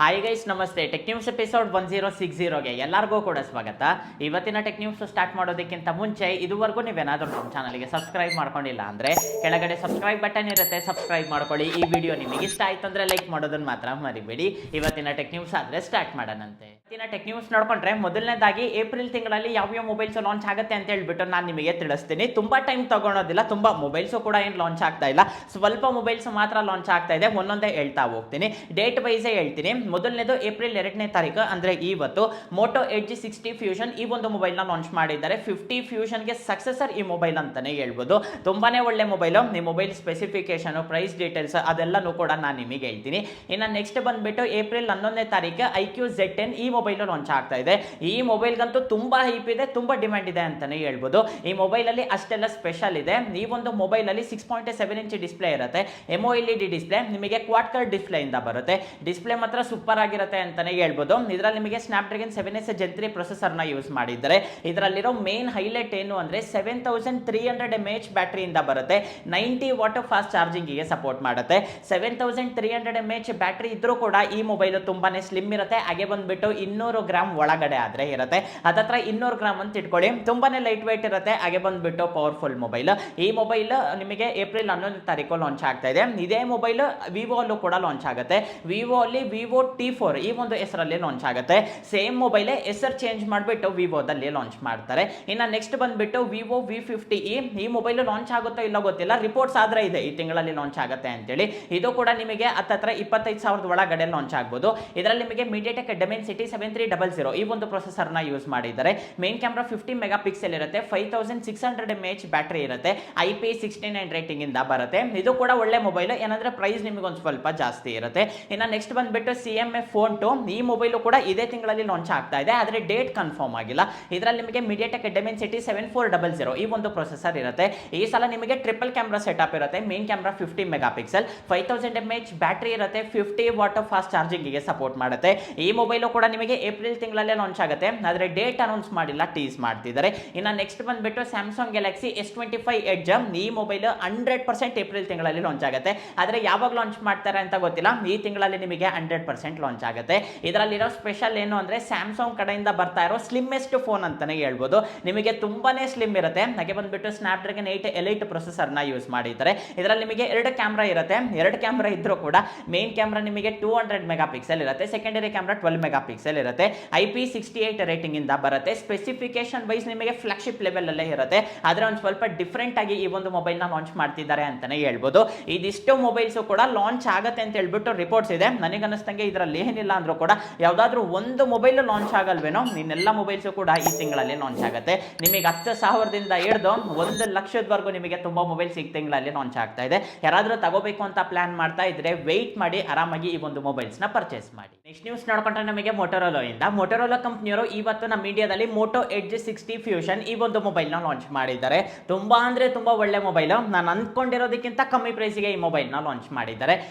Hi guys, ನಮಸ್ತೆ. Tech news episode 1060ಗೆ ಎಲ್ಲರಿಗೂ ಕೂಡ ಸ್ವಾಗತ. ಇವತ್ತಿನ ಟೆಕ್ ನ್ಯೂಸ್ ಸ್ಟಾರ್ಟ್ ಮಾಡೋದಕ್ಕಿಂತ ಮುಂಚೆ ಇದುವರೆಗೂ ನೀವೇನಾದರೂ ನಮ್ಮ ಚಾನಲ್ಗೆ ಸಬ್ಸ್ಕ್ರೈಬ್ ಮಾಡ್ಕೊಂಡಿಲ್ಲ ಅಂದರೆ ಕೆಳಗಡೆ ಸಬ್ಸ್ಕ್ರೈಬ್ ಬಟನ್ ಇರುತ್ತೆ, ಸಬ್ಸ್ಕ್ರೈಬ್ ಮಾಡ್ಕೊಳ್ಳಿ. ಈ ವಿಡಿಯೋ ನಿಮಗೆ ಇಷ್ಟ ಆಯ್ತು ಅಂದರೆ ಲೈಕ್ ಮಾಡೋದನ್ನು ಮಾತ್ರ ಮರಿಬೇಡಿ. ಇವತ್ತಿನ ಟೆಕ್ ನ್ಯೂಸ್ ಆದರೆ ಸ್ಟಾರ್ಟ್ ಮಾಡೋಣಂತೆ. ಇವತ್ತಿನ ಟೆಕ್ ನ್ಯೂಸ್ ನೋಡ್ಕೊಂಡ್ರೆ ಮೊದಲನೇದಾಗಿ ಏಪ್ರಿಲ್ ತಿಂಗಳಲ್ಲಿ ಯಾವ್ಯಾವ ಮೊಬೈಲ್ಸ್ ಲಾಂಚ್ ಆಗುತ್ತೆ ಅಂತ ಹೇಳ್ಬಿಟ್ಟು ನಾನು ನಿಮಗೆ ತಿಳಿಸ್ತೀನಿ. ತುಂಬಾ ಟೈಮ್ ತಗೊಳೋದಿಲ್ಲ, ತುಂಬಾ ಮೊಬೈಲ್ಸು ಕೂಡ ಏನು ಲಾಂಚ್ ಆಗ್ತಾ ಇಲ್ಲ, ಸ್ವಲ್ಪ ಮೊಬೈಲ್ಸ್ ಮಾತ್ರ ಲಾಂಚ್ ಆಗ್ತಾ ಇದೆ. ಒಂದೊಂದೇ ಹೇಳ್ತಾ ಹೋಗ್ತೀನಿ, ಡೇಟ್ ವೈಸೇ ಹೇಳ್ತೀನಿ. ಮೊದಲನೇದು ಏಪ್ರಿಲ್ 2ನೇ ತಾರೀಕು ಅಂದ್ರೆ ಇವತ್ತು ಮೋಟೋ ಎಡ್ಜ್ 60 ಫ್ಯೂಷನ್ ಈ ಒಂದು ಮೊಬೈಲ್ ನ ಲಾಂಚ್ ಮಾಡಿದ್ದಾರೆ. 50 ಫ್ಯೂಷನ್ಗೆ ಸಕ್ಸೆಸರ್ ಈ ಮೊಬೈಲ್ ಅಂತಾನೆ ಹೇಳ್ಬೋದು. ತುಂಬಾನೇ ಒಳ್ಳೆ ಮೊಬೈಲ್. ಈ ಮೊಬೈಲ್ ಸ್ಪೆಸಿಫಿಕೇಶನ್, ಪ್ರೈಸ್ ಡೀಟೇಲ್ಸ್ ಅದೆಲ್ಲನೂ ಕೂಡ ನಾನು ನಿಮಗೆ ಹೇಳ್ತೀನಿ. ಇನ್ನು ನೆಕ್ಸ್ಟ್ ಬಂದ್ಬಿಟ್ಟು ಏಪ್ರಿಲ್ 11ನೇ ತಾರೀಕು IQ Z10 ಈ ಮೊಬೈಲ್ ಲಾಂಚ್ ಆಗ್ತಾ ಇದೆ. ಈ ಮೊಬೈಲ್ಗಂತೂ ತುಂಬಾ ಹೈಪ್ ಇದೆ, ತುಂಬಾ ಡಿಮ್ಯಾಂಡ್ ಇದೆ ಅಂತಾನೆ ಹೇಳ್ಬೋದು. ಈ ಮೊಬೈಲ್ ಅಲ್ಲಿ ಅಷ್ಟೆಲ್ಲ ಸ್ಪೆಷಲ್ ಇದೆ. ಈ ಒಂದು ಮೊಬೈಲ್ ಅಲ್ಲಿ 6.7 ಇಂಚ್ ಡಿಸ್ಪ್ಲೇ ಇರುತ್ತೆ. MOLED ಡಿಸ್ಪ್ಲೇ, ನಿಮಗೆ ಕ್ವಾಡ್ ಕಲರ್ ಡಿಸ್ಪ್ಲೇ ಇಂದ ಬರುತ್ತೆ. ಡಿಸ್ಪ್ಲೇ ಮಾತ್ರ ಸೂಪರ್ ಆಗಿರುತ್ತೆ ಅಂತಾನೆ ಹೇಳ್ಬೋದು. ಇದರಲ್ಲಿ ನಿಮಗೆ ಸ್ನ್ಯಾಪ್ಡ್ರ್ಯಾಗನ್ 7S Gen 3 ಪ್ರೊಸೆಸರ್ ನ ಯೂಸ್ ಮಾಡಿದ್ದಾರೆ. ಇದರಲ್ಲಿರೋ ಮೇನ್ ಹೈಲೈಟ್ ಏನು ಅಂದ್ರೆ 7300 mAh ಬ್ಯಾಟರಿ ಇಂದ ಬರುತ್ತೆ. 90 ವಾಟ್ ಫಾಸ್ಟ್ ಚಾರ್ಜಿಂಗ್ ಗೆ ಸಪೋರ್ಟ್ ಮಾಡುತ್ತೆ. 7300 mAh ಬ್ಯಾಟರಿ ಇದ್ರೂ ಕೂಡ ಈ ಮೊಬೈಲ್ ತುಂಬಾನೇ ಸ್ಲಿಮ್ ಇರುತ್ತೆ. ಹಾಗೆ ಬಂದ್ಬಿಟ್ಟು 200 ಗ್ರಾಮ್ ಒಳಗಡೆ ಆದ್ರೆ ಇರುತ್ತೆ. ಅದತ್ರ 200 ಗ್ರಾಮ್ ಅಂತ ಇಟ್ಕೊಳ್ಳಿ. ತುಂಬಾನೇ ಲೈಟ್ weight ಇರುತ್ತೆ. ಹಾಗೆ ಬಂದ್ಬಿಟ್ಟು ಪವರ್ಫುಲ್ ಮೊಬೈಲ್. ಈ ಮೊಬೈಲ್ ನಿಮಗೆ ಏಪ್ರಿಲ್ 11ನೇ ತಾರೀಕು ಲಾಂಚ್ ಆಗ್ತಾ ಇದೆ. ಇದೇ ಮೊಬೈಲ್ ವಿವೋ ಅಲ್ಲೂ ಕೂಡ ಲಾಂಚ್ ಆಗುತ್ತೆ. ವಿವೋ ಅಲ್ಲಿ ವಿವೋ T4 ಈ ಒಂದು ಹೆಸರಲ್ಲಿ ಲಾಂಚ್ ಆಗುತ್ತೆ. ಸೇಮ್ ಮೊಬೈಲ್ ಹೆಸರು ಚೇಂಜ್ ಮಾಡಿಬಿಟ್ಟು ವಿವೋದಲ್ಲಿ ಲಾಂಚ್ ಮಾಡ್ತಾರೆ. ಇನ್ನು ನೆಕ್ಸ್ಟ್ ಬಂದ್ಬಿಟ್ಟು ವಿವೋ V50e ಈ ಮೊಬೈಲ್ ಲಾಂಚ್ ಆಗುತ್ತೋ ಇಲ್ಲ ಗೊತ್ತಿಲ್ಲ, ರಿಪೋರ್ಟ್ಸ್ ಆದ್ರೆ ಇದೆ ಈ ತಿಂಗಳಲ್ಲಿ ಲಾಂಚ್ ಆಗುತ್ತೆ ಅಂತೇಳಿ. ಇದು ಕೂಡ ನಿಮಗೆ ಹತ್ತತ್ರ 25,000 ಒಳಗಡೆ ಲಾಂಚ್ ಆಗ್ಬೋದು. ಇದರಲ್ಲಿ ನಿಮಗೆ MediaTek Dimensity 7300 ಈ ಒಂದು ಪ್ರೊಸೆಸರ್ ನ ಯೂಸ್ ಮಾಡಿದ್ದಾರೆ. ಮೇನ್ ಕ್ಯಾಮ್ರಾ 50 ಮೆಗಾ ಪಿಕ್ಸೆಲ್ ಇರುತ್ತೆ. 5600 mAh ಬ್ಯಾಟರಿ ಇರುತ್ತೆ. IP69 ರೇಟಿಂಗ್ ಇಂದ ಬರುತ್ತೆ. ಇದು ಕೂಡ ಒಳ್ಳೆ ಮೊಬೈಲ್, ಏನಂದ್ರೆ ಪ್ರೈಸ್ ನಿಮಗೆ ಒಂದು ಸ್ವಲ್ಪ ಜಾಸ್ತಿ ಇರುತ್ತೆ. ಇನ್ನು ನೆಕ್ಸ್ಟ್ ಬಂದ್ಬಿಟ್ಟು CMA Phone 2 ಈ ಮೊಬೈಲ್ ಕೂಡ ಇದೇ ತಿಂಗಳಲ್ಲಿ ಲಾಂಚ್ ಆಗ್ತಾ ಇದೆ, ಆದ್ರೆ ಡೇಟ್ ಕನ್ಫರ್ಮ್ ಆಗಿಲ್ಲ. ಇದರಲ್ಲಿ ನಿಮಗೆ MediaTek Dimensity 7400 ಈ ಒಂದು ಪ್ರೊಸೆಸರ್ ಇರುತ್ತೆ. ಈ ಸಲ ನಿಮಗೆ ಟ್ರಿಪಲ್ ಕ್ಯಾಮ್ರಾ ಸೆಟಪ್ ಇರುತ್ತೆ. Main camera 50 mega pixel, 5000 mAh battery ಇರುತ್ತೆ. 50 ವಾಟ್ ಫಾಸ್ಟ್ ಚಾರ್ಜಿಂಗ್ ಗೆ ಸಪೋರ್ಟ್ ಮಾಡುತ್ತೆ. ಈ ಮೊಬೈಲ್ ಕೂಡ ನಿಮಗೆ ಏಪ್ರಿಲ್ ತಿಂಗಳಲ್ಲೇ ಲಾಂಚ್ ಆಗುತ್ತೆ, ಆದ್ರೆ ಡೇಟ್ ಅನೌನ್ಸ್ ಮಾಡಿಲ್ಲ, ಟೀಸ್ ಮಾಡ್ತಿದ್ದಾರೆ. ಇನ್ನು ನೆಕ್ಸ್ಟ್ ಬಂದ್ಬಿಟ್ಟು Samsung Galaxy S25 Edge ಈ ಮೊಬೈಲ್ 100% ಏಪ್ರಿಲ್ ತಿಂಗಳಲ್ಲಿ ಲಾಂಚ್ ಆಗುತ್ತೆ. ಆದ್ರೆ ಯಾವಾಗ ಲಾಂಚ್ ಮಾಡ್ತಾರೆ ಅಂತ ಗೊತ್ತಿಲ್ಲ. ಈ ತಿಂಗಳಲ್ಲಿ ನಿಮಗೆ 100% ಲಾಂಚ್ ಆಗುತ್ತೆ. ಇದರಲ್ಲಿರೋ ಸ್ಪೆಷಲ್ ಏನು ಅಂದ್ರೆ ಸ್ಯಾಮ್ಸಂಗ್ ಕಡೆಯಿಂದ ಬರ್ತಾ ಇರೋ ಸ್ಲಿಮ್ಮೆಸ್ಟ್ ಫೋನ್ ಅಂತಾನೆ ಹೇಳ್ಬೋದು. ನಿಮಗೆ ತುಂಬಾನೇ ಸ್ಲಿಮ್ ಇರುತ್ತೆ. ಹಾಗೆ ಬಂದ್ಬಿಟ್ಟು ಸ್ನ್ಯಾಪ್ಡ್ರ್ಯಾಗನ್ 8 Elite ಪ್ರೊಸೆಸರ್ ನ ಯೂಸ್ ಮಾಡಿದ್ದಾರೆ. ಇದರಲ್ಲಿ ನಿಮಗೆ 2 ಕ್ಯಾಮ್ರಾ ಇರುತ್ತೆ. 2 ಕ್ಯಾಮ್ರಾ ಇದ್ರೂ ಕೂಡ ಮೇನ್ ಕ್ಯಾಮ್ರಾ ನಿಮಗೆ 200 ಮೆಗಾ ಪಿಕ್ಸೆಲ್ ಇರುತ್ತೆ. ಸೆಕೆಂಡರಿ ಕ್ಯಾಮ್ರಾ 12 ಮೆಗಾ ಪಿಕ್ಸೆಲ್ ಇರುತ್ತೆ. IP68 ರೇಟಿಂಗ್ ಇಂದ ಬರುತ್ತೆ. ಸ್ಪೆಸಿಫಿಕೇಶನ್ ವೈಸ್ ನಿಮಗೆ ಫ್ಲಾಗ್ಶಿಪ್ ಲೆವೆಲ್ ಅಲ್ಲೇ ಇರುತ್ತೆ. ಆದ್ರೆ ಒಂದು ಸ್ವಲ್ಪ ಡಿಫರೆಂಟ್ ಆಗಿ ಈ ಒಂದು ಮೊಬೈಲ್ ನ ಲಾಂಚ್ ಮಾಡ್ತಿದ್ದಾರೆ ಅಂತಾನೆ ಹೇಳ್ಬೋದು. ಇದಿಷ್ಟು ಮೊಬೈಲ್ಸ್ ಕೂಡ ಲಾಂಚ್ ಆಗುತ್ತೆ ಅಂತ ಹೇಳ್ಬಿಟ್ಟು ರಿಪೋರ್ಟ್ಸ್ ಇದೆ. ನನಗನ್ನಿಸ್ತಂಗೆ ಇದರಲ್ಲಿ ಏನಿಲ್ಲ ಅಂದ್ರೂ ಕೂಡ ಯಾವ್ದಾದ್ರು ಒಂದು ಮೊಬೈಲ್ ಲಾಂಚ್ ಆಗಲ್ವೇನೋ, ಇನ್ನೆಲ್ಲ ಮೊಬೈಲ್ಸ್ ಕೂಡ ಈ ತಿಂಗಳಲ್ಲಿ ಲಾಂಚ್ ಆಗುತ್ತೆ. ನಿಮಗೆ 10,000ದಿಂದ ಹಿಡಿದು 1,00,000ವರೆಗೂ ನಿಮಗೆ ತುಂಬಾ ಮೊಬೈಲ್ಸ್ ಈ ತಿಂಗಳಲ್ಲಿ ಲಾಂಚ್ ಆಗ್ತಾ ಇದೆ. ಯಾರಾದ್ರೂ ತಗೋಬೇಕು ಅಂತ ಪ್ಲಾನ್ ಮಾಡ್ತಾ ಇದ್ರೆ ವೆಯ್ಟ್ ಮಾಡಿ, ಆರಾಮಾಗಿ ಈ ಒಂದು ಮೊಬೈಲ್ಸ್ ನ ಪರ್ಚೇಸ್ ಮಾಡಿ. ನೆಕ್ಸ್ಟ್ ನ್ಯೂಸ್ ನೋಡ್ಕೊಂಡ್ರೆ ನಮಗೆ ಮೊಟೊರೋಲಾ ಇಂದ. ಮೊಟೊರೋಲಾ ಕಂಪ್ನಿಯವರು ಇವತ್ತು ನಮ್ಮ ಇಂಡಿಯಾದಲ್ಲಿ ಮೋಟೋ ಎಡ್ಜ್ 60 ಫ್ಯೂಷನ್ ಈ ಒಂದು ಮೊಬೈಲ್ ನ ಲಾಂಚ್ ಮಾಡಿದ್ದಾರೆ. ತುಂಬಾ ಅಂದ್ರೆ ತುಂಬಾ ಒಳ್ಳೆ ಮೊಬೈಲ್. ನಾನು ಅಂದ್ಕೊಂಡಿರೋದಕ್ಕಿಂತ ಕಮ್ಮಿ ಪ್ರೈಸ್ಗೆ ಈ ಮೊಬೈಲ್ ನ ಲಾಂಚ್ ಮಾಡಿದ್ದಾರೆ.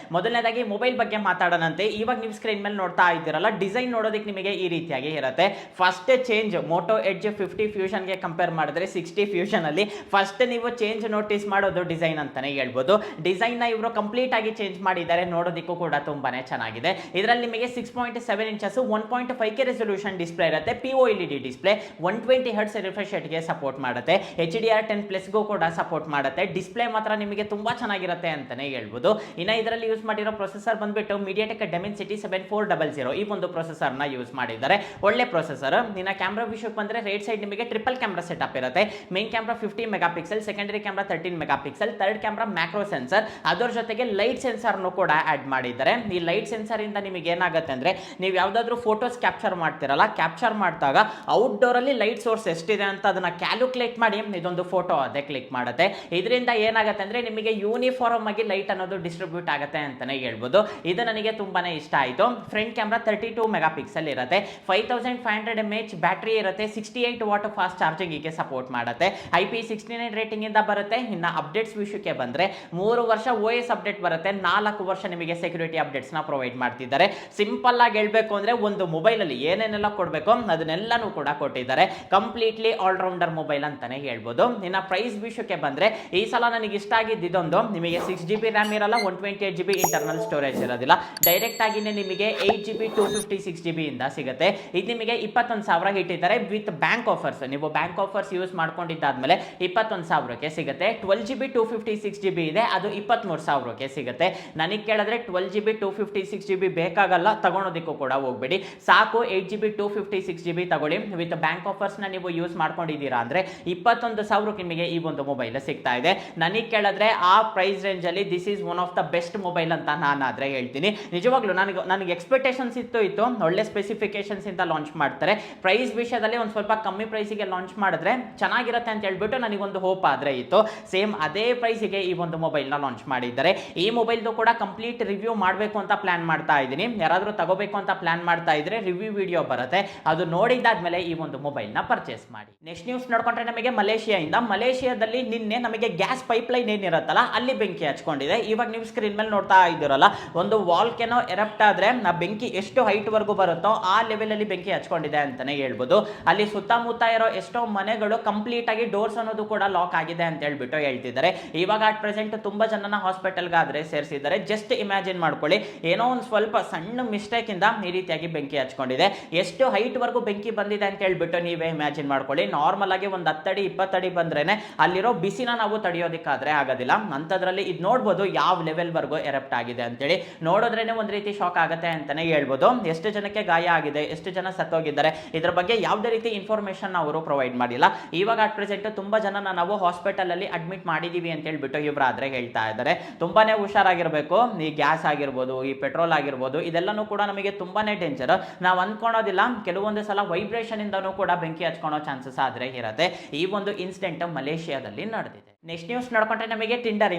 ಮೊದಲನೇದಾಗಿ ಮೊಬೈಲ್ ಬಗ್ಗೆ ಮಾತಾಡೋಣಂತೆ. ಇವಾಗ ನೀವು ಸ್ಕ್ರೀನ್ ಮೇಲೆ ನೋಡ್ತಾ ಇದ್ದೀರಲ್ಲ, ಡಿಸೈನ್ ನೋಡೋದಕ್ಕೆ ನಿಮಗೆ ಈ ರೀತಿಯಾಗಿ ಇರುತ್ತೆ. First change Moto Edge 50 Fusion ಗೆ ಕಂಪೇರ್ ಮಾಡಿದ್ರೆ 60 ಫ್ಯೂಷನ್ ಅಲ್ಲಿ ಫಸ್ಟ್ ನೀವು ಚೇಂಜ್ ನೋಟಿಸ್ ಮಾಡೋದು ಡಿಸೈನ್ ಅಂತಾನೆ ಹೇಳ್ಬೋದು. ಡಿಸೈನ್ ನ ಇವರು ಕಂಪ್ಲೀಟ್ ಆಗಿ ಚೇಂಜ್ ಮಾಡಿದ್ದಾರೆ. ನೋಡೋದಕ್ಕೂ ಕೂಡ ತುಂಬಾನೇ ಚೆನ್ನಾಗಿದೆ. ಇದರಲ್ಲಿ ನಿಮಗೆ 6.7 ಇಂಚಸ್ 1.5K ರೆಸಲ್ಯೂಷನ್ ಡಿಸ್ಪ್ಲೇ ಇರುತ್ತೆ. POLED display, 120 Hz refresh rate ಗೆ ಸಪೋರ್ಟ್ ಮಾಡುತ್ತೆ. HDR10+ ಗೂ ಕೂಡ ಸಪೋರ್ಟ್ ಮಾಡುತ್ತೆ. ಡಿಸ್ಪ್ಲೇ ಮಾತ್ರ ನಿಮಗೆ ತುಂಬಾ ಚೆನ್ನಾಗಿರುತ್ತೆ ಅಂತಾನೆ ಹೇಳ್ಬೋದು. ಇನ್ನು ಇದರಲ್ಲಿ ಯೂಸ್ ಮಾಡಿರೋ ಪ್ರೊಸೆಸರ್ ಬಂದ್ಬಿಟ್ಟು MediaTek Dimensity 7400 ಈ ಒಂದು ಪ್ರೊಸೆಸರ್ ನ ಯೂಸ್ ಮಾಡಿದ್ದಾರೆ. ಒಳ್ಳೆ ಪ್ರೊಸೆಸರ್. ಇನ್ನು ಕ್ಯಾಮ್ರಾ ವಿಷಯಕ್ಕೆ ಬಂದ್ರೆ ರೈಟ್ ಸೈಡ್ ನಿಮಗೆ ಟ್ರಿಪಲ್ ಕ್ಯಾಮ್ರಾ ಸೆಟಪ್ ಇರುತ್ತೆ. Main camera 50 mega pixel, secondary camera 13 mega pixel, third camera macro sensor, ಅದರ ಜೊತೆಗೆ ಲೈಟ್ ಸೆನ್ಸರ್ ಕೂಡ ಆಡ್ ಮಾಡಿದ್ದಾರೆ. ಈ ಲೈಟ್ ಸೆನ್ಸರ್ ಇಂದ ನಿಮಗೆ ಏನಾಗುತ್ತೆ ಅಂದ್ರೆ ನೀವು ಯಾವ್ದಾದ್ರು ಫೋಟೋಸ್ ಕ್ಯಾಪ್ಚರ್ ಮಾಡ್ತಿರಲ್ಲ, ಕ್ಯಾಪ್ಚರ್ ಮಾಡಿದಾಗ ಔಟ್ಡೋರ್ ಅಲ್ಲಿ ಲೈಟ್ ಸೋರ್ಸ್ ಎಷ್ಟಿದೆ ಅಂತ ಅದನ್ನ ಕ್ಯಾಲ್ಕುಲೇಟ್ ಮಾಡಿ ಇದೊಂದು ಫೋಟೋ ಅದೇ ಕ್ಲಿಕ್ ಮಾಡುತ್ತೆ. ಇದರಿಂದ ಏನಾಗುತ್ತೆ ಅಂದ್ರೆ ನಿಮಗೆ ಯೂನಿಫಾರ್ಮ್ ಆಗಿ ಲೈಟ್ ಅನ್ನೋದು ಡಿಸ್ಟ್ರಿಬ್ಯೂಟ್ ಆಗುತ್ತೆ ಅಂತಾನೆ ಹೇಳ್ಬೋದು. ಇದು ನನಗೆ ತುಂಬಾನೇ ಇಷ್ಟ ಆಯಿತು. ಫ್ರಂಟ್ ಕ್ಯಾಮ್ರಾ 32 ಮೆಗಾ ಪಿಕ್ಸೆಲ್ ಇರುತ್ತೆ. 5500 mAh ಬ್ಯಾಟರಿ ಇರುತ್ತೆ. 68 ವಾಟ್ ಫಾಸ್ಟ್ ಚಾರ್ಜಿಂಗ್ ಗೆ ಸಪೋರ್ಟ್ ಮಾಡುತ್ತೆ. IP69 ರೇಟಿಂಗ್ ಇಂದ ಬರುತ್ತೆ. ಇನ್ನು ಅಪ್ಡೇಟ್ಸ್ ವಿಷಯಕ್ಕೆ ಬಂದ್ರೆ 3 ವರ್ಷ OS ಅಪ್ಡೇಟ್ ಬರುತ್ತೆ. 4 ವರ್ಷ ನಿಮಗೆ ಸೆಕ್ಯೂರಿಟಿ ಅಪ್ಡೇಟ್ಸ್ ನ ಪ್ರೊವೈಡ್ ಮಾಡ್ತಿದ್ದಾರೆ. ಸಿಂಪಲ್ ಆಗಿ ಹೇಳ್ಬೇಕು ಅಂದ್ರೆ ಒಂದು ಮೊಬೈಲ್ ಅಲ್ಲಿ ಏನೇನೆಲ್ಲ ಕೊಡಬೇಕು ಅದನ್ನೆಲ್ಲನೂ ಕೂಡ ಕೊಟ್ಟಿದ್ದಾರೆ. ಕಂಪ್ಲೀಟ್ಲಿ ಆಲ್ರೌಂಡರ್ ಮೊಬೈಲ್ ಅಂತಾನೆ ಹೇಳ್ಬೋದು. ಇನ್ನು ಪ್ರೈಸ್ ವಿಷಯಕ್ಕೆ ಬಂದ್ರೆ ಈ ಸಲ ನನಗೆ ಇಷ್ಟ ಆಗಿದ್ದು ಇದೊಂದು, ನಿಮಗೆ 6GB RAM ಇರಲ್ಲ, 128GB ಇಂಟರ್ನಲ್ ಸ್ಟೋರೇಜ್ ಇರೋದಿಲ್ಲ. ಡೈರೆಕ್ಟ್ ಆಗಿನೇ ನಿಮಗೆ 8GB 256GB ಇಂದ ಸಿಗುತ್ತೆ. ಇದು ನಿಮಗೆ 21,000 ಇಟ್ಟಿದ್ದಾರೆ ವಿತ್ ಬ್ಯಾಂಕ್ ಆಫರ್ಸ್. ನೀವು ಬ್ಯಾಂಕ್ ಆಫರ್ಸ್ ಯೂಸ್ ಮಾಡ್ಕೊಂಡಿದ್ದಾದ್ಮೇಲೆ 21,000ಕ್ಕೆ ಸಿಗುತ್ತೆ. 12GB 256GB ಇದೆ, ಅದು 23,000ಕ್ಕೆ ಸಿಗುತ್ತೆ. ನನಗೆ ಕೇಳಿದ್ರೆ 12GB 256GB ಬೇಕಾಗಲ್ಲ, ತಗೊಳೋದಕ್ಕೂ ಕೂಡ ಹೋಗ್ಬೇಡಿ, ಸಾಕು 8GB 256GB ತಗೊಳ್ಳಿ. ವಿತ್ ಬ್ಯಾಂಕ್ ಆಫರ್ಸ್ ನ ನೀವು ಯೂಸ್ ಮಾಡ್ಕೊಂಡಿದ್ದೀರಾ ಅಂದ್ರೆ 21,000ಕ್ಕೆ ನಿಮಗೆ ಈ ಒಂದು ಮೊಬೈಲ್ ಸಿಗ್ತಾ ಇದೆ. ನನಗೆ ಕೇಳಿದ್ರೆ ಆ ಪ್ರೈಸ್ ರೇಂಜ್ ಅಲ್ಲಿ this is one of the best mobile ಅಂತ ನಾನಾದ್ರೆ ಹೇಳ್ತೀನಿ. ನಿಜವಾಗ್ಲೂ ನನಗೆ ಎಕ್ಸ್ಪೆಕ್ಟೇಷನ್ಸ್ ಇತ್ತು ಒಳ್ಳೆ ಸ್ಪೆಸಿಫಿಕೇಶನ್ಸ್ ಇಂದ ಲಾಂಚ್ ಮಾಡ್ತಾರೆ. ಪ್ರೈಸ್ ವಿಷಯದಲ್ಲಿ ಒಂದು ಸ್ವಲ್ಪ ಕಮ್ಮಿ ಪ್ರೈಸಿಗೆ ಲಾಂಚ್ ಮಾಡಿದ್ರೆ ಚೆನ್ನಾಗಿರುತ್ತೆ ಅಂತ ಹೇಳ್ಬಿಟ್ಟು ನನಗೊಂದು ಹೋಪ್ ಆದ್ರೆ ಇತ್ತು. ಸೇಮ್ ಅದೇ ಪ್ರೈಸಿಗೆ ಈ ಒಂದು ಮೊಬೈಲ್ ನ ಲಾಂಚ್ ಮಾಡಿದ್ದಾರೆ. ಈ ಮೊಬೈಲ್ದು ಕೂಡ ಕಂಪ್ಲೀಟ್ ರಿವ್ಯೂ ಮಾಡಬೇಕು ಅಂತ ಪ್ಲಾನ್ ಮಾಡ್ತಾ ಇದ್ದೀನಿ. ಯಾರಾದ್ರೂ ತಗೋಬೇಕು ಅಂತ ಪ್ಲಾನ್ ಮಾಡ್ತಾ ಇದ್ರೆ ರಿವ್ಯೂ ವಿಡಿಯೋ ಬರುತ್ತೆ, ಅದು ನೋಡಿದಾದ್ಮೇಲೆ ಈ ಒಂದು ಮೊಬೈಲ್ ನ ಪರ್ಚೇಸ್ ಮಾಡಿ. ನೆಕ್ಸ್ಟ್ ನ್ಯೂಸ್ ನೋಡ್ಕೊಂಡ್ರೆ ನಮಗೆ ಮಲೇಷಿಯಾದಲ್ಲಿ ನಿನ್ನೆ ನಮಗೆ ಗ್ಯಾಸ್ ಪೈಪ್ ಲೈನ್ ಏನಿರುತ್ತಲ್ಲ ಅಲ್ಲಿ ಬೆಂಕಿ ಹಚ್ಕೊಂಡಿದೆ. ಇವಾಗ ನೀವು ಸ್ಕ್ರೀನ್ ಮೇಲೆ ನೋಡ್ತಾ ಇದ್ದೀರಲ್ಲ, ಒಂದು ವಾಲ್ಕೆನೋ ಎರಪ್ಟ್ ಆದ್ರೆ ಆ ಬೆಂಕಿ ಎಷ್ಟು ಹೈಟ್ ವರೆಗೂ ಬರುತ್ತೋ ಆ ಲೆವೆಲ್ ಅಲ್ಲಿ ಬೆಂಕಿ ಹಚ್ಕೊಂಡಿದೆ ಅಂತಾನೆ ಹೇಳ್ಬೋದು. ಅಲ್ಲಿ ಸುತ್ತಮುತ್ತ ಇರೋ ಎಷ್ಟೋ ಮನೆಗಳು ಕಂಪ್ಲೀಟ್ ಆಗಿ ಡೋರ್ಸ್ ಅನ್ನೋದು ಕೂಡ ಲಾಕ್ ಆಗಿದೆ ಅಂತ ಹೇಳ್ಬಿಟ್ಟು ಹೇಳ್ತಿದ್ದಾರೆ. ಇವಾಗ ಅಟ್ ಪ್ರೆಸೆಂಟ್ ತುಂಬಾ ಜನನ ಹಾಸ್ಪಿಟಲ್ಗಾದ್ರೆ ಸೇರಿಸಿದ್ದಾರೆ. ಜಸ್ಟ್ ಇಮ್ಯಾಜಿನ್ ಮಾಡ್ಕೊಳ್ಳಿ, ಏನೋ ಒಂದು ಸ್ವಲ್ಪ ಸಣ್ಣ ಮಿಸ್ಟೇಕ್ ಇಂದ ಈ ರೀತಿಯಾಗಿ ಬೆಂಕಿ ಹಚ್ಕೊಂಡಿದೆ. ಎಷ್ಟು ಹೈಟ್ ವರೆಗೂ ಬೆಂಕಿ ಬಂದಿದೆ ಅಂತ ಹೇಳ್ಬಿಟ್ಟು ನೀವೇ ಇಮ್ಯಾಜಿನ್ ಮಾಡ್ಕೊಳ್ಳಿ. ನಾರ್ಮಲ್ ಆಗಿ ಒಂದು 10 ಅಡಿ 20 ಅಡಿ ಬಂದ್ರೇನೆ ಅಲ್ಲಿರೋ ಬಿಸಿನ ನಾವು ತಡೆಯೋದಕ್ಕಾದ್ರೆ ಆಗೋದಿಲ್ಲ. ಅಂತದ್ರಲ್ಲಿ ಇದು ನೋಡ್ಬೋದು ಯಾವ ಲೆವೆಲ್ ವರೆಗೂ ಎರಪ್ಟ್ ಆಗಿದೆ ಅಂತೇಳಿ. ನೋಡಿದ್ರೇನೆ ಒಂದ್ ರೀತಿ ಶಾಕ್ ಆಗುತ್ತೆ ಅಂತಾನೆ ಹೇಳ್ಬೋದು. ಎಷ್ಟು ಜನಕ್ಕೆ ಗಾಯ ಆಗಿದೆ, ಎಷ್ಟು ಜನ ಸತ್ತೋಗಿದ್ದಾರೆ, ಇದ್ರ ಬಗ್ಗೆ ಯಾವುದೇ ರೀತಿ ಇನ್ಫಾರ್ಮೇಶನ್ ಅವರು ಪ್ರೊವೈಡ್ ಮಾಡಿಲ್ಲ. ಇವಾಗ ಅಟ್ ಪ್ರೆಸೆಂಟ್ ತುಂಬಾ ಜನ ನಾವು ಹಾಸ್ಪಿಟಲ್ ಅಲ್ಲಿ ಅಡ್ಮಿಟ್ ಮಾಡಿದೀವಿ ಅಂತ ಹೇಳ್ಬಿಟ್ಟು ಇವ್ರಾದ್ರೆ ಹೇಳ್ತಾ ಇದ್ದಾರೆ. ತುಂಬಾನೇ ಹುಷಾರಾಗಿರ್ಬೇಕು. ಈ ಗ್ಯಾಸ್ ಆಗಿರ್ಬೋದು, ಈ ಪೆಟ್ರೋಲ್ ಆಗಿರ್ಬೋದು, ಇದೆಲ್ಲನೂ ಕೂಡ ನಮಗೆ ತುಂಬಾನೇ ಡೇಂಜರ್. ನಾವು ಅನ್ಕೊಳೋದಿಲ್ಲ, ಕೆಲವೊಂದು ಸಲ ವೈಬ್ರೇಷನ್ ಇಂದನೂ ಕೂಡ ಬೆಂಕಿ ಹಚ್ಕೊಳ್ಳೋ ಚಾನ್ಸಸ್ ಆದ್ರೆ ಇರುತ್ತೆ. ಈ ಒಂದು ಇನ್ಸಿಡೆಂಟ್ ಮಲೇಷಿಯಾದಲ್ಲಿ ನಡೆದಿದೆ. ನೆಕ್ಸ್ಟ್ ನ್ಯೂಸ್ ನೋಡ್ಕೊಂಡ್ರೆ ನಮಗೆ ಟಿಂಡರ್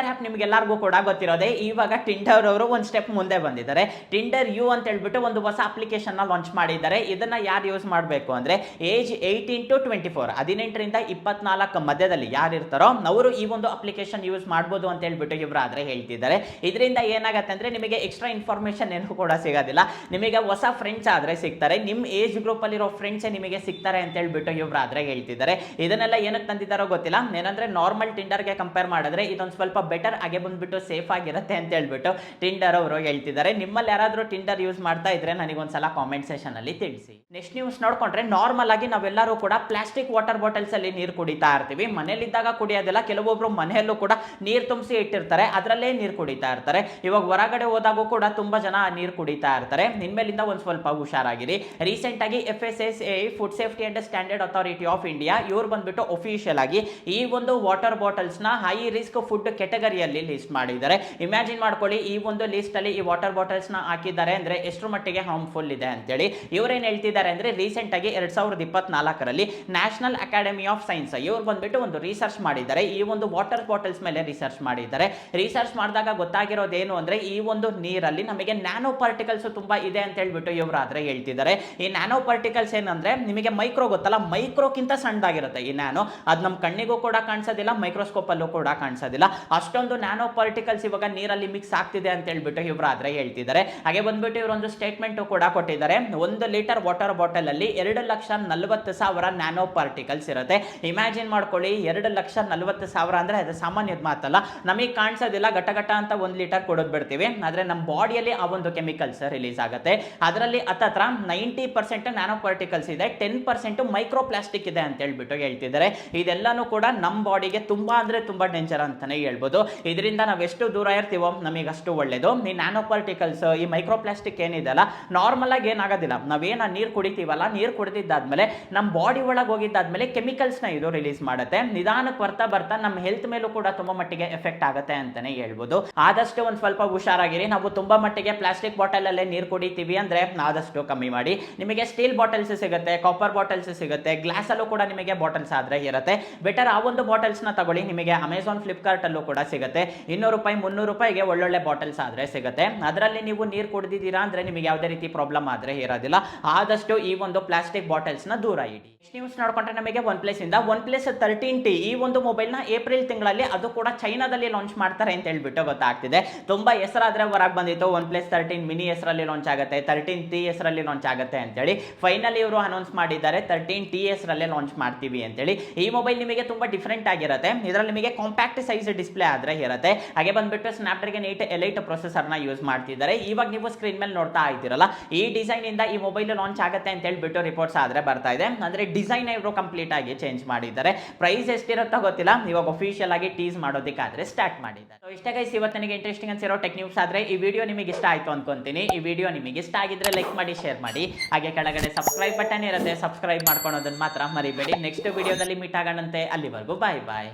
ಆ್ಯಪ್ ನಿಮ್ಗೆಲ್ಲರಿಗೂ ಕೂಡ ಗೊತ್ತಿರೋದೆ. ಇವಾಗ ಟಿಂಡರ್ ಅವರು ಒಂದು ಸ್ಟೆಪ್ ಮುಂದೆ ಬಂದಿದ್ದಾರೆ. ಟಿಂಡರ್ ಯು ಅಂತ ಹೇಳ್ಬಿಟ್ಟು ಒಂದು ಹೊಸ ಅಪ್ಲಿಕೇಶನ್ ನ ಲಾಂಚ್ ಮಾಡಿದ್ದಾರೆ. ಇದನ್ನ ಯಾರು ಯೂಸ್ ಮಾಡಬೇಕು ಅಂದ್ರೆ ಏಜ್ 18 to 24, 18ರಿಂದ 24 ಮಧ್ಯದಲ್ಲಿ ಯಾರು ಇರ್ತಾರೋ ಅವರು ಈ ಒಂದು ಅಪ್ಲಿಕೇಶನ್ ಯೂಸ್ ಮಾಡಬಹುದು ಅಂತ ಹೇಳ್ಬಿಟ್ಟು ಇವ್ರಾದ್ರೆ ಹೇಳ್ತಿದ್ದಾರೆ. ಇದರಿಂದ ಏನಾಗುತ್ತೆ ಅಂದ್ರೆ ನಿಮಗೆ ಎಕ್ಸ್ಟ್ರಾ ಇನ್ಫಾರ್ಮೇಶನ್ ಏನು ಕೂಡ ಸಿಗೋದಿಲ್ಲ. ನಿಮಗೆ ಹೊಸ ಫ್ರೆಂಡ್ಸ್ ಆದ್ರೆ ಸಿಗ್ತಾರೆ, ನಿಮ್ಮ ಏಜ್ ಗ್ರೂಪ್ ಅಲ್ಲಿರೋ ಫ್ರೆಂಡ್ಸ್ ನಿಮಗೆ ಸಿಗ್ತಾರೆ ಅಂತ ಹೇಳ್ಬಿಟ್ಟು ಇವ್ರಾದ್ರೆ ಹೇಳ್ತಿದ್ದಾರೆ. ಇದನ್ನೆಲ್ಲ ಏನಕ್ಕೆ ತಂದಿದ್ದಾರೋ ಗೊತ್ತಿಲ್ಲ. ಏನಂದ್ರೆ ನಾರ್ಮಲ್ ಟಿಂಡರ್ಗೆ ಕಂಪೇರ್ ಮಾಡಿದ್ರೆ ಇದೊಂದು ಸ್ವಲ್ಪ ಬೆಟರ್ ಆಗಿ ಬಂದ್ಬಿಟ್ಟು ಸೇಫ್ ಆಗಿರುತ್ತೆ ಅಂತ ಹೇಳ್ಬಿಟ್ಟು ಟಿಂಡರ್ ಅವರು ಹೇಳ್ತಿದ್ದಾರೆ. ನಿಮ್ಮಲ್ಲಿ ಯಾರಾದ್ರೂ ಟಿಂಡರ್ ಯೂಸ್ ಮಾಡ್ತಾ ಇದ್ರೆ ನನಗೊಂದ್ಸಲ ಕಾಮೆಂಟ್ ಸೆಷನ್ ಅಲ್ಲಿ ತಿಳಿಸಿ. ನೆಕ್ಸ್ಟ್ ನ್ಯೂಸ್ ನೋಡ್ಕೊಂಡ್ರೆ ನಾರ್ಮಲ್ ಆಗಿ ನಾವೆಲ್ಲರೂ ಕೂಡ ಪ್ಲಾಸ್ಟಿಕ್ ವಾಟರ್ ಬಾಟಲ್ಸ್ ಅಲ್ಲಿ ನೀರು ಕುಡಿತಾ ಇರ್ತೀವಿ. ಮನೇಲಿದ್ದಾಗ ಕುಡಿಯೋದಿಲ್ಲ, ಕೆಲವೊಬ್ರು ಮನೆಯಲ್ಲೂ ಕೂಡ ನೀರು ತುಂಬಿಸಿ ಇಟ್ಟಿರ್ತಾರೆ, ಅದರಲ್ಲೇ ನೀರು ಕುಡಿತಾ ಇರ್ತಾರೆ. ಇವಾಗ ಹೊರಗಡೆ ಹೋದಾಗೂ ಕೂಡ ತುಂಬಾ ಜನ ನೀರು ಕುಡಿತಾ ಇರ್ತಾರೆ. ನಿಮ್ಮೇಲಿಂದ ಒಂದ್ ಸ್ವಲ್ಪ ಹುಷಾರಾಗಿರಿ. ರೀಸೆಂಟ್ ಆಗಿ FSSAI food safety and standard authority of India ಇವ್ರು ಬಂದ್ಬಿಟ್ಟು ಅಫಿಷಿಯಲ್ ಆಗಿ ಈ ಒಂದು ವಾಟರ್ ಬಾಟಲ್ಸ್ ನ ಹೈ ರಿಸ್ಕ್ ಫುಡ್ ಕೆಟಗರಿಯಲ್ಲಿ ಲಿಸ್ಟ್ ಮಾಡಿದ್ದಾರೆ. ಇಮ್ಯಾಜಿನ್ ಮಾಡ್ಕೊಳ್ಳಿ, ಈ ಒಂದು ಲಿಸ್ಟ್ ಅಲ್ಲಿ ಈ ವಾಟರ್ ಬಾಟಲ್ಸ್ ನ ಹಾಕಿದ್ದಾರೆ ಅಂದ್ರೆ ಎಷ್ಟು ಮಟ್ಟಿಗೆ ಹಾರ್ಮ್ಫುಲ್ ಇದೆ ಅಂತೇಳಿ. ಇವರೇನ್ ಹೇಳ್ತಿದ್ದಾರೆ ಅಂದ್ರೆ ರೀಸೆಂಟ್ ಆಗಿ 2024ರಲ್ಲಿ ನ್ಯಾಷನಲ್ ಅಕಾಡೆಮಿ ಆಫ್ ಸೈನ್ಸ್ ಇವ್ರು ಬಂದ್ಬಿಟ್ಟು ಒಂದು ರಿಸರ್ಚ್ ಮಾಡಿದ್ದಾರೆ. ಈ ಒಂದು ವಾಟರ್ ಬಾಟಲ್ಸ್ ಮೇಲೆ ರಿಸರ್ಚ್ ಮಾಡಿದ್ದಾರೆ. ರಿಸರ್ಚ್ ಮಾಡಿದಾಗ ಗೊತ್ತಾಗಿರೋದೇನು ಅಂದ್ರೆ ಈ ಒಂದು ನೀರಲ್ಲಿ ನಮಗೆ ನ್ಯಾನೋ ಪಾರ್ಟಿಕಲ್ಸ್ ತುಂಬಾ ಇದೆ ಅಂತ ಹೇಳ್ಬಿಟ್ಟು ಇವರಾದ್ರೆ ಹೇಳ್ತಿದ್ದಾರೆ. ಈ ನ್ಯಾನೋ ಪಾರ್ಟಿಕಲ್ಸ್ ಏನಂದ್ರೆ ನಿಮಗೆ ಮೈಕ್ರೋ ಗೊತ್ತಲ್ಲ, ಮೈಕ್ರೋಕ್ಕಿಂತ ಸಣ್ಣದಾಗಿರುತ್ತೆ ಈ ನ್ಯಾನೋ. ಅದು ನಮ್ಮ ಕಣ್ಣಿಗೂ ಕೂಡ ಕಾಣಿಸೋದಿಲ್ಲ, ಮೈಕ್ರೋಸ್ಕೋಪ್ ಅಲ್ಲೂ ಕೂಡ ಕಾಣಿಸೋದಿಲ್ಲ. ಅಷ್ಟೊಂದು ನ್ಯಾನೋ ಪಾರ್ಟಿಕಲ್ಸ್ ಇವಾಗ ನೀರಲ್ಲಿ ಮಿಕ್ಸ್ ಆಗ್ತಿದೆ ಅಂತ ಹೇಳ್ಬಿಟ್ಟು ಇವರಾದ್ರೆ ಹೇಳ್ತಿದ್ದಾರೆ. ಹಾಗೆ ಬಂದ್ಬಿಟ್ಟು ಇವರೊಂದು ಸ್ಟೇಟ್ಮೆಂಟ್ ಕೂಡ ಕೊಟ್ಟಿದ್ದಾರೆ. 1 ಲೀಟರ್ ವಾಟರ್ ಬಾಟಲ್ ಅಲ್ಲಿ 2,40,000 ನ್ಯಾನೋ ಪಾರ್ಟಿಕಲ್ಸ್ ಇರುತ್ತೆ. ಇಮ್ಯಾಜಿನ್ ಮಾಡ್ಕೊಳ್ಳಿ, 2,40,000 ಅಂದ್ರೆ ಅದು ಸಾಮಾನ್ಯದ ಮಾತಲ್ಲ. ನಮಗೆ ಕಾಣಿಸೋದಿಲ್ಲ, ಘಟ ಅಂತ 1 ಲೀಟರ್ ಕೊಡೋದು ಬಿಡ್ತೀವಿ, ಆದ್ರೆ ನಮ್ಮ ಬಾಡಿಯಲ್ಲಿ ಆ ಒಂದು ಕೆಮಿಕಲ್ಸ್ ರಿಲೀಸ್ ಆಗುತ್ತೆ. ಅದರಲ್ಲಿ ಹತ್ತತ್ರ 90% ನ್ಯಾನೋ ಪಾರ್ಟಿಕಲ್ಸ್ ಇದೆ, 10% ಮೈಕ್ರೋ ಪ್ಲಾಸ್ಟಿಕ್ ಇದೆ ಅಂತ ಹೇಳ್ಬಿಟ್ಟು ಹೇಳ್ತಿದ್ದಾರೆ. ಇದೆಲ್ಲಾನು ಕೂಡ ನಮ್ಮ ಬಾಡಿಗೆ ತುಂಬಾ ಅಂದ್ರೆ ತುಂಬಾ ಡೇಂಜರ್ ಅಂತಾನೆ ಹೇಳ್ಬೋದು. ಇದರಿಂದ ನಾವು ಎಷ್ಟು ದೂರ ಇರ್ತೀವೋ ನಮಗೆ ಅಷ್ಟು ಒಳ್ಳೇದು. ಈ ನ್ಯಾನೋ ಪಾರ್ಟಿಕಲ್ಸ್, ಈ ಮೈಕ್ರೋ ಪ್ಲಾಸ್ಟಿಕ್ ಏನಿದೆಲ್ಲ ನಾರ್ಮಲ್ ಆಗಿ ಏನಾಗೋದಿಲ್ಲ. ನಾವೇನ ನೀರು ಕುಡಿತೀವಲ್ಲ, ನೀರು ಕುಡಿದಿದ್ದಾದ್ಮೇಲೆ ನಮ್ಮ ಬಾಡಿ ಒಳಗೆ ಹೋಗಿದ್ದಾದ್ಮೇಲೆ ಕೆಮಿಕಲ್ಸ್ ನ ಇದು ರಿಲೀಸ್ ಮಾಡುತ್ತೆ. ನಿಧಾನಕ್ಕೆ ಬರ್ತಾ ನಮ್ಮ ಹೆಲ್ತ್ ಮೇಲೂ ಕೂಡ ತುಂಬಾ ಮಟ್ಟಿಗೆ ಎಫೆಕ್ಟ್ ಆಗುತ್ತೆ ಅಂತಾನೆ ಹೇಳ್ಬೋದು. ಆದಷ್ಟು ಒಂದ್ ಸ್ವಲ್ಪ ಹುಷಾರಾಗಿರಿ. ನಾವು ತುಂಬಾ ಮಟ್ಟಿಗೆ ಪ್ಲಾಸ್ಟಿಕ್ ಬಾಟಲ್ ಅಲ್ಲೇ ನೀರು ಕುಡಿತೀವಿ ಅಂದ್ರೆ ಆದಷ್ಟು ಕಮ್ಮಿ ಮಾಡಿ. ನಿಮಗೆ ಸ್ಟೀಲ್ ಬಾಟಲ್ಸ್ ಸಿಗುತ್ತೆ, ಕಾಪರ್ ಬಾಟಲ್ಸ್ ಸಿಗುತ್ತೆ, ಗ್ಲಾಸ್ ಅಲ್ಲೂ ಕೂಡ ನಿಮಗೆ ಬಾಟಲ್ಸ್ ಆದ್ರೆ ಇರುತ್ತೆ. ಬೆಟರ್ ಆ ಒಂದು ಬಾಟಲ್ಸ್ ನ ತಗೊಳ್ಳಿ. ನಿಮಗೆ ಅಮೆಝಾನ್ ಫ್ಲಿಪ್ಕಾರ್ಟ್ ಅಲ್ಲೂ ಕೂಡ ಸಿಗುತ್ತೆ. 200 ರೂಪಾಯಿ 300 ರೂಪಾಯಿಗೆ ಒಳ್ಳೊಳ್ಳೆ ಬಾಟಲ್ಸ್ ಆದ್ರೆ ಸಿಗುತ್ತೆ. ಅದರಲ್ಲಿ ನೀವು ನೀರು ಕುಡಿದಿದ್ದೀರಾ ಅಂದ್ರೆ ನಿಮಗೆ ಯಾವುದೇ ರೀತಿ ಪ್ರಾಬ್ಲಮ್ ಆದ್ರೆ ಇರೋದಿಲ್ಲ. ಆದಷ್ಟು ಈ ಒಂದು ಪ್ಲಾಸ್ಟಿಕ್ ಬಾಟಲ್ಸ್ ನ ದೂರ ಇಡಿ. ನ್ಯೂಸ್ ನೋಡ್ಕೊಂಡ್ರೆ ನಮಗೆ OnePlus ಇಂದ OnePlus 13T ಈ ಒಂದು ಮೊಬೈಲ್ ನ ಏಪ್ರಿಲ್ ತಿಂಗಳಲ್ಲಿ ಅದು ಕೂಡ ಚೈನಾದಲ್ಲಿ ಲಾಂಚ್ ಮಾಡ್ತಾರೆ ಅಂತ ಹೇಳ್ಬಿಟ್ಟು ಗೊತ್ತಾಗ್ತಿದೆ. ತುಂಬಾ ಹೆಸರಾದ್ರೆ ಹೊರಗೆ ಬಂದಿತ್ತು. OnePlus 13 ಮಿನಿ ಹೆಸರಲ್ಲಿ ಲಾಂಚ್ ಆಗುತ್ತೆ, 13T ಹೆಸರಲ್ಲಿ ಲಾಂಚ್ ಆಗುತ್ತೆ ಅಂತೇಳಿ. ಫೈನಲಿ ಇವರು ಅನೌನ್ಸ್ ಮಾಡಿದ್ದಾರೆ 13T ಹೆಸರಲ್ಲೇ ಲಾಂಚ್ ಮಾಡ್ತೀವಿ ಅಂತೇಳಿ. ಈ ಮೊಬೈಲ್ ನಿಮಗೆ ತುಂಬಾ ಡಿಫರೆಂಟ್ ಆಗಿರುತ್ತೆ. ಇರುತ್ತೆ. ಇದರಲ್ಲಿ ನಿಮಗೆ ಕಾಂಪ್ಯಾಕ್ಟ್ ಸೈಜ್ ಡಿಸ್ಪ್ಲೇ ಆದ್ರೆ ಇರುತ್ತೆ. ಹಾಗೆ ಬಂದ್ಬಿಟ್ಟು ಸ್ನ್ಯಾಪ್ಡ್ರ್ಯಾಗನ್ 8 ಎಲೈಟ್ ಪ್ರೊಸೆಸರ್ ನ ಯೂಸ್ ಮಾಡ್ತಿದ್ದಾರೆ. ಇವಾಗ ನೀವು ಸ್ಕ್ರೀನ್ ಮೇಲೆ ನೋಡ್ತಾ ಇದ್ದೀರಲ್ಲ, ಈ ಡಿಸೈನ್ ಇಂದ ಈ ಮೊಬೈಲ್ ಲಾಂಚ್ ಆಗುತ್ತೆ ಅಂತ ಹೇಳ್ಬಿಟ್ಟು ರಿಪೋರ್ಟ್ಸ್ ಆದ್ರೆ ಬರ್ತಾ ಇದೆ. ಅಂದ್ರೆ ಡಿಸೈನ್ ಇವರು ಕಂಪ್ಲೀಟ್ ಆಗಿ ಚೇಂಜ್ ಮಾಡಿದ್ದಾರೆ. ಪ್ರೈಸ್ ಎಷ್ಟಿರುತ್ತೋ ಗೊತ್ತಿಲ್ಲ, ಇವಾಗ ಅಫಿಷಿಯಲ್ ಆಗಿ ಟೀಸ್ ಮಾಡೋದಕ್ಕಾದ್ರೆ ಸ್ಟಾರ್ಟ್ ಮಾಡಿದ್ದಾರೆ. ಸೊ ಇಷ್ಟ ಗೈಸ್ ಇವತ್ತು ನನಗೆ ಇಂಟ್ರೆಸ್ಟಿಂಗ್ ಅನ್ಸಿರೋ ಟೆಕ್ ನ್ಯೂಸ್ ಆದ್ರೆ ಈ ವಿಡಿಯೋ ನಿಮಗೆ ಇಷ್ಟ ಆಯ್ತು ಅನ್ಕೊಂತೀನಿ. ಈ ವಿಡಿಯೋ ನಿಮಗೆ ಇಷ್ಟ ಆಗಿದ್ರೆ ಲೈಕ್ ಮಾಡಿ, ಶೇರ್ ಮಾಡಿ. ಹಾಗೆ ಕೆಳಗಡೆ ಸಬ್ಸ್ಕ್ರೈಬ್ ಬಟನ್ ಇರುತ್ತೆ, ಸಬ್ಸ್ಕ್ರೈಬ್ ಮಾಡ್ಕೊಳೋದನ್ನ ಮಾತ್ರ ಮರಿಬೇಡಿ. ನೆಕ್ಸ್ಟ್ ವಿಡಿಯೋದಲ್ಲಿ ಮೀಟ್ ಆಗೋಣಂತೆ, ಅಲ್ಲಿವರೆಗೂ ಬಾಯ್ ಬಾಯ್.